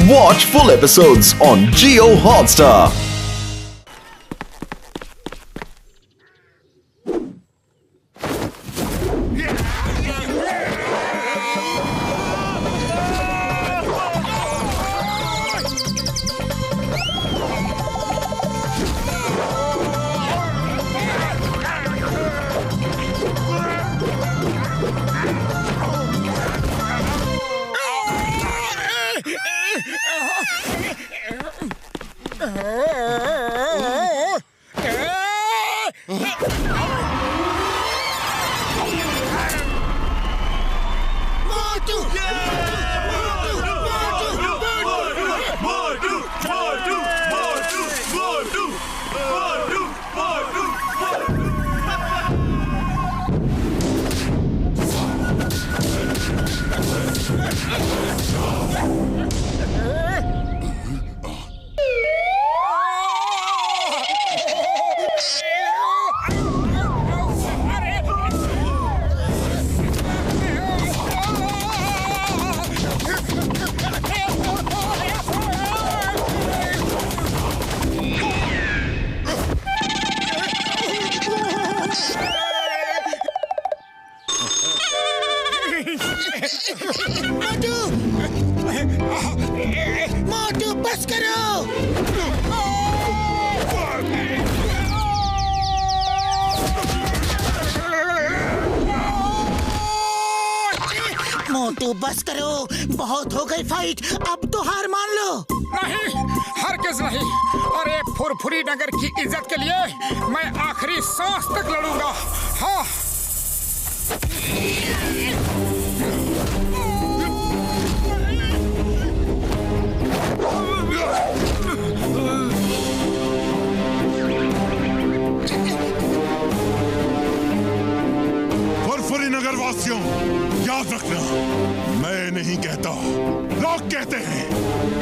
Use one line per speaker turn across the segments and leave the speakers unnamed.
Watch full episodes on Jio Hotstar.
मोटू बस करो। मोटू बस करो, बहुत हो गई फाइट, अब तो हार मान लो।
नहीं, हरगिज़ नहीं। और ये फुरफुरी नगर की इज्जत के लिए मैं आखिरी सांस तक लड़ूंगा। हाँ।
फुरफुरी नगर वासियों, याद रखना, मैं नहीं कहता, लोग कहते हैं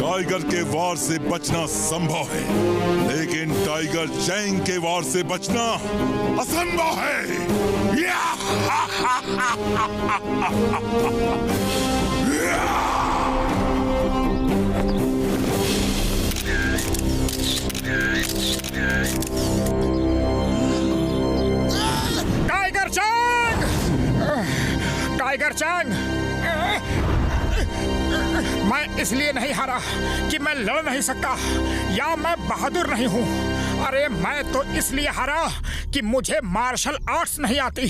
टाइगर के वार से बचना संभव है, लेकिन टाइगर चैंग के वार से बचना असंभव है।
Tiger Chang! Tiger Chang! मैं इसलिए नहीं हारा कि मैं लड़ नहीं सकता या मैं बहादुर नहीं हूँ। अरे मैं तो इसलिए हारा कि मुझे मार्शल आर्ट्स नहीं आती।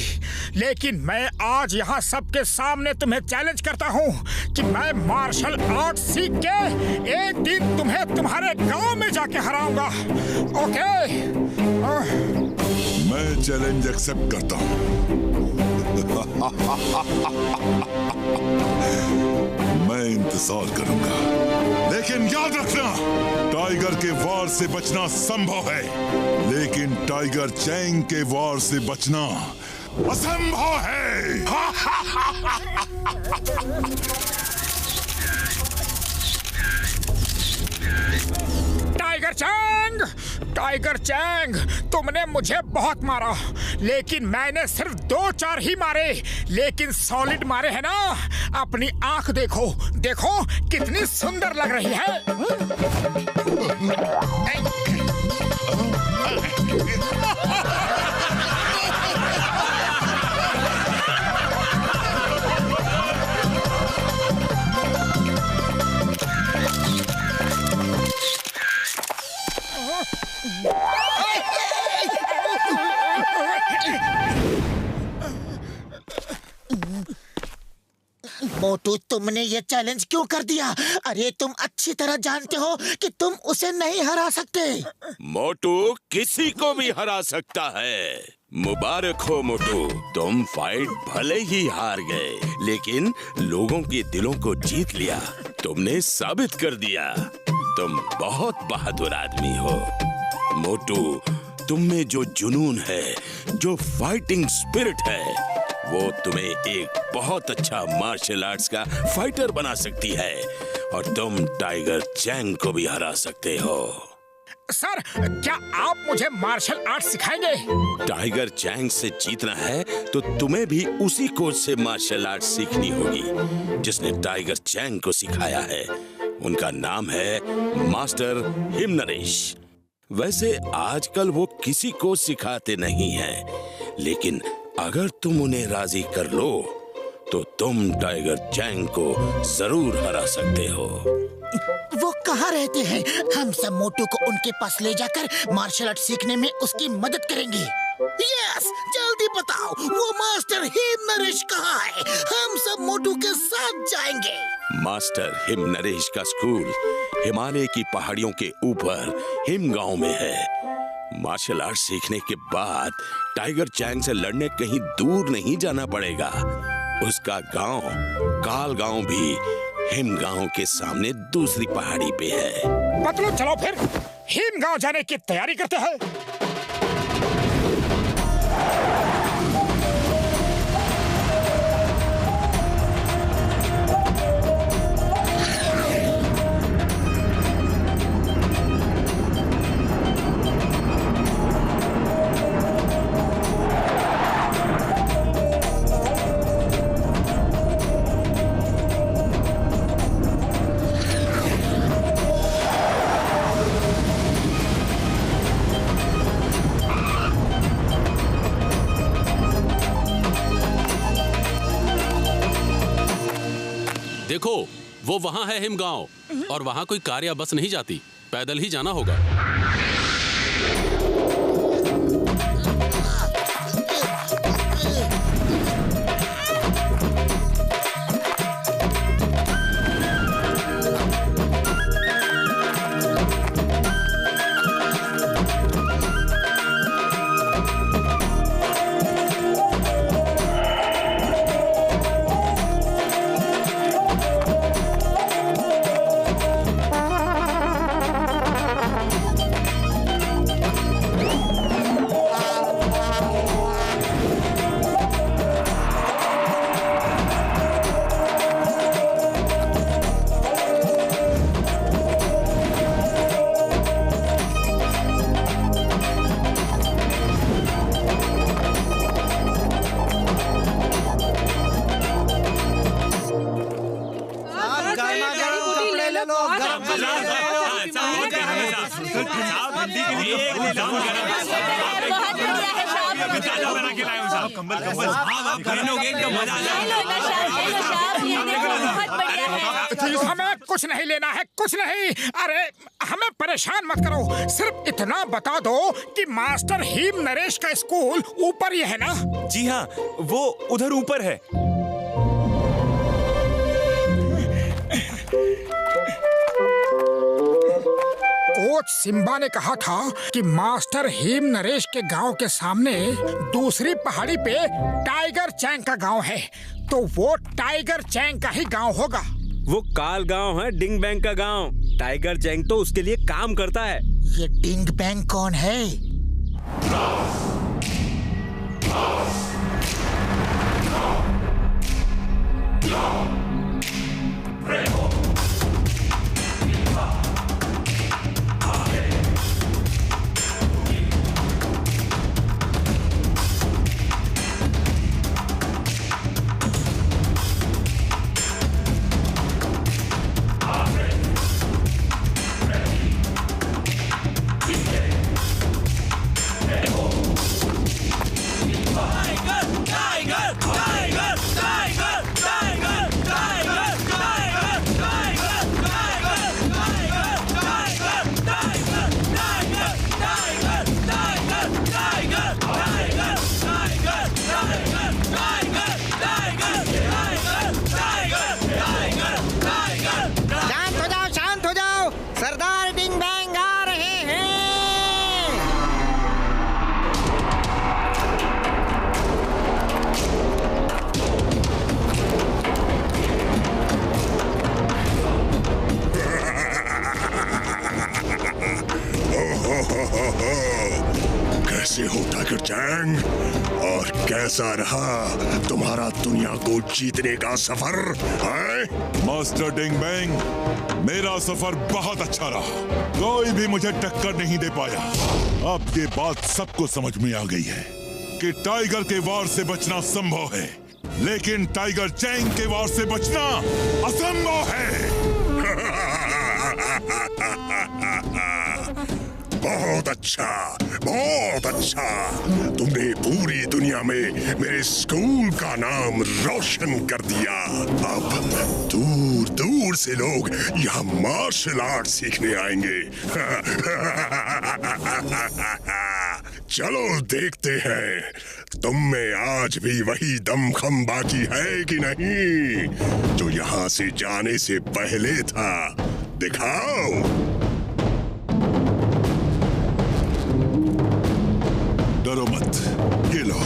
लेकिन मैं आज यहाँ सबके सामने तुम्हें चैलेंज करता हूँ कि मैं मार्शल आर्ट्स सीख के एक दिन तुम्हें तुम्हारे गांव में जाके हराऊंगा। ओके?
मैं चैलेंज एक्सेप्ट करता हूँ। मैं इंतजार करूंगा, लेकिन याद रखना, टाइगर के वार से बचना संभव है, लेकिन टाइगर चैंग के वार से बचना असंभव है।
Tiger Chang! टाइगर चैंग, तुमने मुझे बहुत मारा, लेकिन मैंने सिर्फ 2-4 ही मारे, लेकिन सॉलिड मारे हैं ना। अपनी आंख देखो, देखो कितनी सुंदर लग रही है।
मोटू, तुमने ये चैलेंज क्यों कर दिया? अरे तुम अच्छी तरह जानते हो कि तुम उसे नहीं हरा सकते।
मोटू किसी को भी हरा सकता है। मुबारक हो मोटू, तुम फाइट भले ही हार गए, लेकिन लोगों के दिलों को जीत लिया। तुमने साबित कर दिया तुम बहुत बहादुर आदमी हो। मोटू, तुम में जो जुनून है, जो फाइटिंग स्पिरिट है, वो तुम्हें एक बहुत अच्छा मार्शल आर्ट्स का फाइटर बना सकती है, और तुम टाइगर चैंग को भी हरा सकते हो।
सर, क्या आप मुझे मार्शल आर्ट सिखाएंगे?
टाइगर चैंग से जीतना है तो तुम्हें भी उसी कोच से मार्शल आर्ट सीखनी होगी जिसने टाइगर चैंग को सिखाया है। उनका नाम है मास्टर हिमनरेश। वैसे आजकल वो किसी को सिखाते नहीं हैं, लेकिन अगर तुम उन्हें राजी कर लो तो तुम टाइगर चैंग को जरूर हरा सकते हो।
वो कहाँ रहते हैं? हम सब मोटू को उनके पास ले जाकर मार्शल आर्ट सीखने में उसकी मदद करेंगे। यस, जल्दी बताओ वो मास्टर हिमनरेश कहाँ है? हम सब मोटू के साथ जाएंगे।
मास्टर हिमनरेश का स्कूल हिमालय की पहाड़ियों के ऊपर हिम गांव में है। मार्शल आर्ट सीखने के बाद टाइगर चैंग से लड़ने कहीं दूर नहीं जाना पड़ेगा। उसका गांव काल गांव भी हिम गांव के सामने दूसरी पहाड़ी पे है।
मतलब चलो फिर हिम गांव जाने की तैयारी करते हैं।
देखो, वो वहाँ है हिमगांव, और वहाँ कोई कार या बस नहीं जाती, पैदल ही जाना होगा।
हमें कुछ नहीं लेना है, कुछ नहीं। अरे हमें परेशान मत करो, सिर्फ इतना बता दो कि मास्टर हिमनरेश का स्कूल ऊपर ही है ना?
जी हाँ, वो उधर ऊपर है।
कोच सिम्बा ने कहा था कि मास्टर हिमनरेश के गांव के सामने दूसरी पहाड़ी पे टाइगर चैंग का गांव है, तो वो टाइगर चैंग का ही गांव होगा।
वो काल गांव है, डिंग बैंग का गांव। टाइगर चैंग तो उसके लिए काम करता है।
ये डिंग बैंग कौन है? शांत हो जाओ, सरदार डिंग बैंग आ रहे हैं।
कैसे हो टाइगर चैंग? और कैसा रहा तुम्हारा दुनिया को जीतने का सफर? मास्टर डिंग बैंग, मेरा सफर बहुत अच्छा रहा। कोई भी मुझे टक्कर नहीं दे पाया। अब ये बात सबको समझ में आ गई है कि टाइगर के वार से बचना संभव है, लेकिन टाइगर चैंग के वार से बचना असंभव है।
बहुत अच्छा, बहुत अच्छा। तुमने पूरी दुनिया में मेरे स्कूल का नाम रोशन कर दिया। अब दूर दूर से लोग यहाँ मार्शल आर्ट सीखने आएंगे। चलो देखते हैं तुम में आज भी वही दमखम बाकी है कि नहीं जो यहाँ से जाने से पहले था। दिखाओ।
डरो मत, ये लो।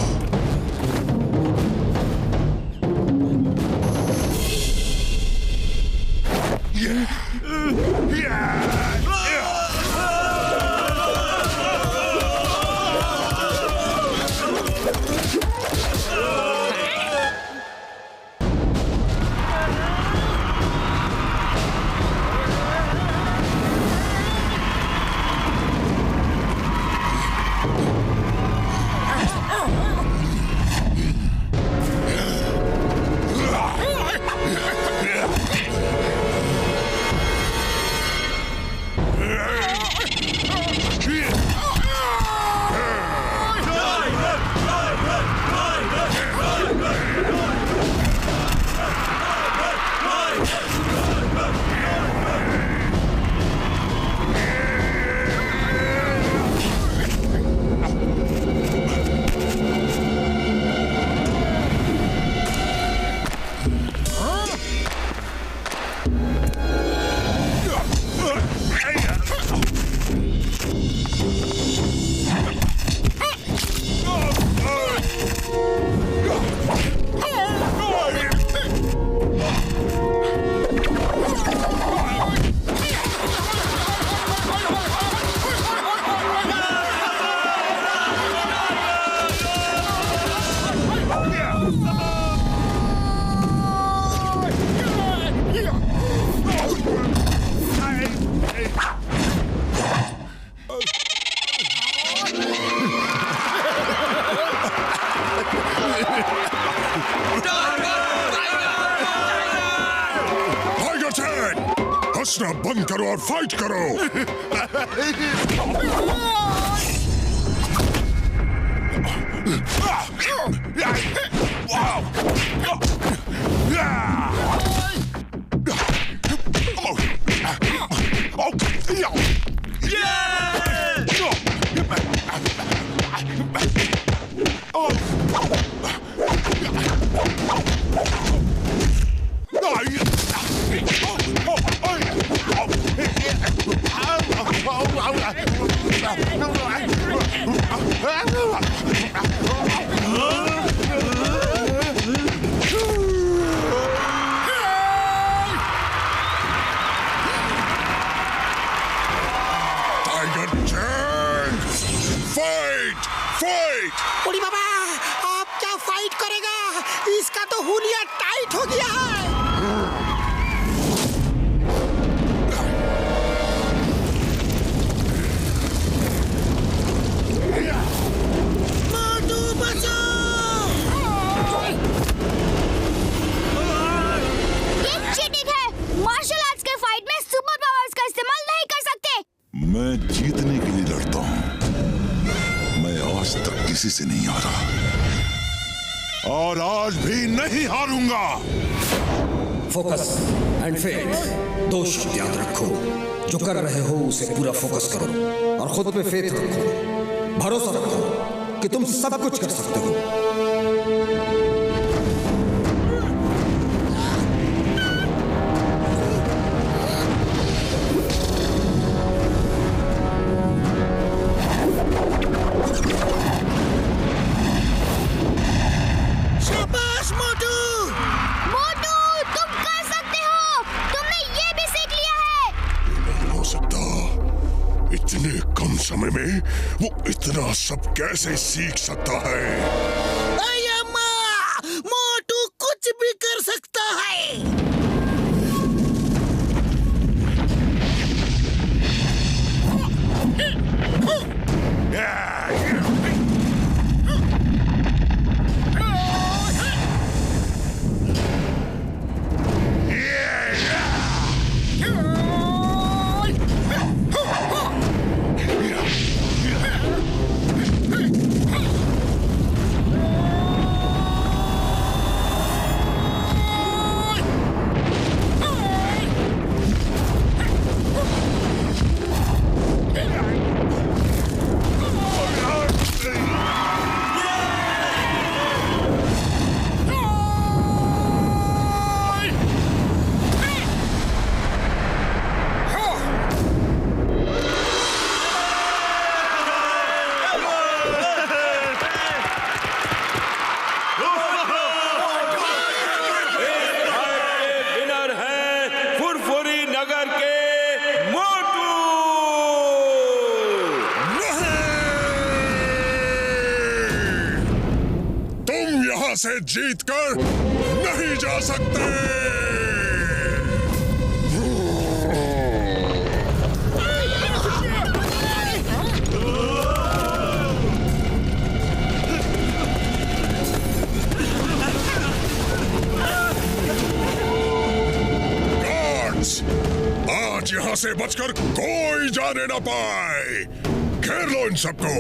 हंसना बंद करो और फाइट करो।
उड़ी बाबा, आप क्या फाइट करेगा? इसका तो हुलिया टाइट हो गया है। मोटू बचाओ!
ये चीटिंग है। मार्शल आर्ट्स के फाइट में सुपर पावर्स का इस्तेमाल नहीं कर सकते।
मैं जीतने के लिए लड़ता हूँ। मैं आज तक किसी से नहीं हारा और आज भी नहीं हारूंगा।
फोकस एंड फेथ, दो शब्द याद रखो। जो कर रहे हो उसे पूरा फोकस करो और खुद पे फेथ रखो। भरोसा रखो कि तुम सब कुछ कर सकते हो।
शाबाश मोटू!
मोटू, तुम कर सकते हो। तुमने ये भी सीख लिया है।
नहीं हो सकता। इतने कम समय में वो इतना सब कैसे सीख सकता है?
अम्मा, मोटू कुछ भी कर सकता है।
यहाँ से जीतकर नहीं जा सकते। गार्ड्स, आज यहाँ से बचकर कोई जाने ना पाए। घेर लो इन सबको।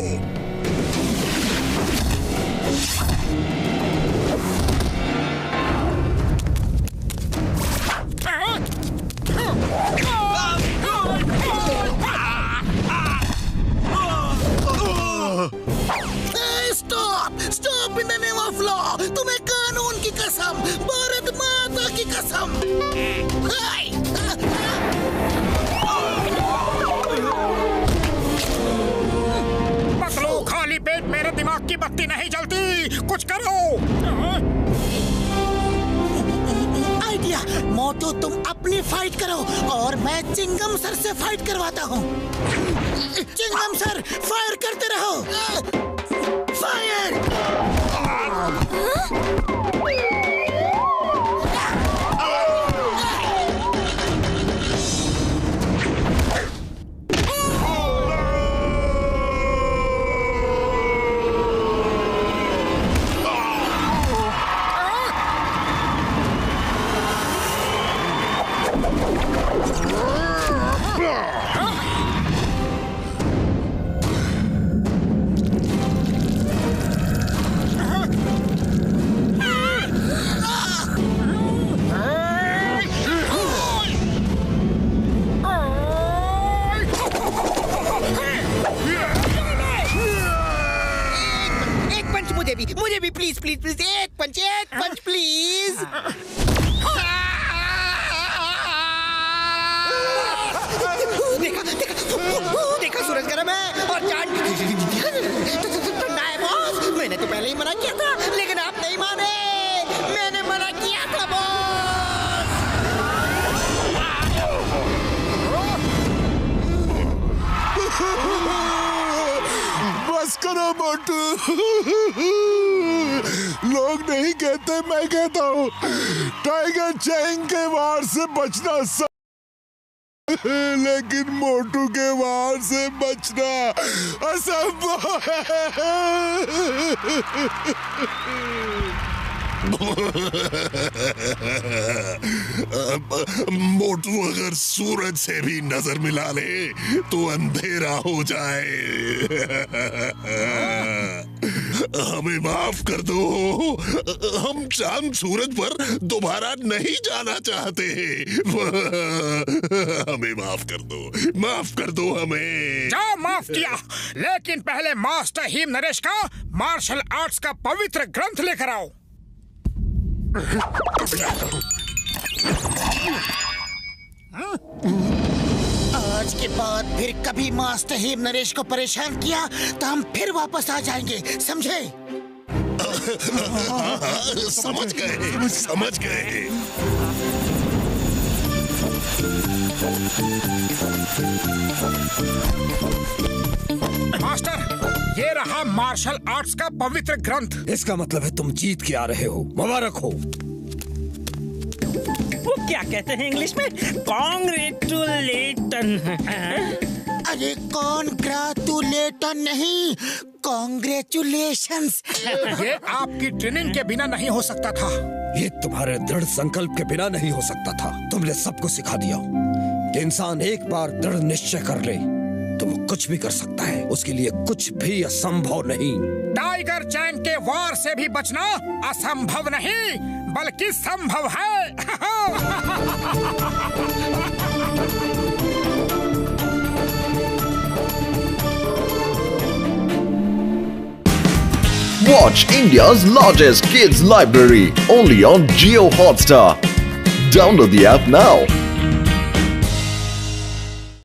Stop stop in the name of law. तुम्हें कानून की कसम, भारत माता की कसम।
पकड़ो, खाली पेट मेरे दिमाग की बत्ती नहीं जलती। कुछ करो।
आइडिया। मोटू तुम अपनी फाइट करो और मैं चिंगम सर से फाइट करवाता हूँ। चिंगम सर फायर करते रहो। फायर। मुझे भी प्लीज प्लीज प्लीज एक पंच प्लीज। देखा सूरज गर्म है और चांद ठंडा है बॉस। मैंने तो पहले ही मना किया था, लेकिन आप नहीं माने। मैंने मना किया था बॉस।
बस करो मोटू। लोग नहीं कहते, मैं कहता हूँ। टाइगर चैंग के वार से बचना लेकिन मोटू के वार से बचना असंभव है। मोटू अगर सूरज से भी नजर मिला ले तो अंधेरा हो जाए। हमें माफ कर दो। हम चांद सूरज पर दोबारा नहीं जाना चाहते। हमें माफ कर दो हमें।
जाओ, माफ किया, लेकिन पहले मास्टर हीम नरेश का मार्शल आर्ट्स का पवित्र ग्रंथ लेकर आओ।
आज के बाद फिर कभी मास्टर हीम नरेश को परेशान किया तो हम फिर वापस आ जाएंगे, समझे?
समझ गए।
मास्टर, ये रहा मार्शल आर्ट्स का पवित्र ग्रंथ।
इसका मतलब है तुम जीत के आ रहे हो। मुबारक हो।
वो क्या कहते हैं इंग्लिश में? कॉन्ग्रेचुलेटन।
अरे कॉन्ग्रेचुलेटन नहीं, कॉन्ग्रेचुलेशंस।
ये आपकी ट्रेनिंग के बिना नहीं हो सकता था।
ये तुम्हारे दृढ़ संकल्प के बिना नहीं हो सकता था। तुमने सबको सिखा दिया कि इंसान एक बार दृढ़ निश्चय कर ले तो वो कुछ भी कर सकता है। उसके लिए कुछ भी असंभव नहीं।
टाइगर चैंग के वार से भी बचना असंभव नहीं बल्कि संभव है।
Watch India's largest kids library only on Jio Hotstar. Download the app now.